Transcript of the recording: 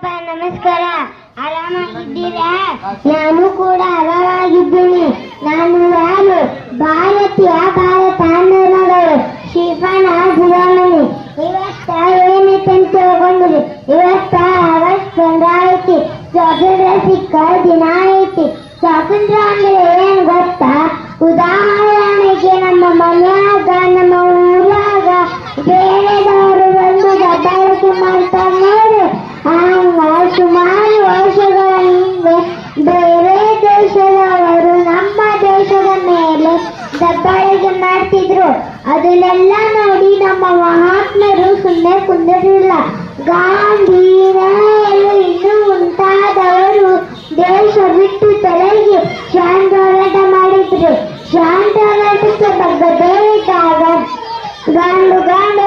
ನಮಸ್ಕಾರ. ಆರಾಮಾಗಿದ್ದೀರಾ? ನಾನು ಕೂಡ ಆರಾಮಾಗಿದ್ದೀನಿ. ನಾನು ಯಾರು? ಭಾರತೀಯ ಭಾರತ ಆಂದೋಲನಗಳು ಶಿಫಾನ ಜುವಾಮಣಿ. ಇವತ್ತ ಏನೈತಂತ ತಿಳ್ಕೊಂಡ್ರಿ? ಇವತ್ತ ಆಗಸ್ಟ್ 1 ಐತಿ. ಸ್ವಾತಂತ್ರ್ಯ ಸಿಕ್ಕ ದಿನ ಐತಿ. ಸ್ವಾತಂತ್ರ್ಯ ಅಂದ್ರೆ ಏನ್ ಗೊತ್ತಾ? ಉದಾಹರಣೆಗೆ ನಮ್ಮ ಮನ್ಯಾಗ ನಮ್ಮ ಊರಾಗ ಬೇರೆದವರು ಬಂದು ದಬ್ಬಾಳಿಕೆ ಮಾಡ್ತಾರೆ ನೋಡಿ. ಹಂಗ ಸುಮಾರು ವರ್ಷಗಳ ಹಿಂದೆ ಬೇರೆ ದೇಶದವರು ನಮ್ಮ ದೇಶದ ಮೇಲೆ ದಬ್ಬಾಳಿಕೆ ಮಾಡ್ತಿದ್ರು. ಅದನ್ನೆಲ್ಲ ನೋಡಿ ನಮ್ಮ ಮಹಾತ್ಮರು ಸುಮ್ಮನೆ ಕುಂದಿರಲಿಲ್ಲ. ಗಾಂಧಿ, ನೆಹರು ಇನ್ನೂ ಮುಂತಾದವರು ದೇಶ ಬಿಟ್ಟು ತೊಲಗಿ ಶಾಂತ ಹೋರಾಟ ಮಾಡಿದ್ರು. ಶಾಂತ ಹೋರಾಟಕ್ಕೆ ಬಗ್ಗದೇ ಇದ್ದಾಗ ಗಂಡು ಗಂಡು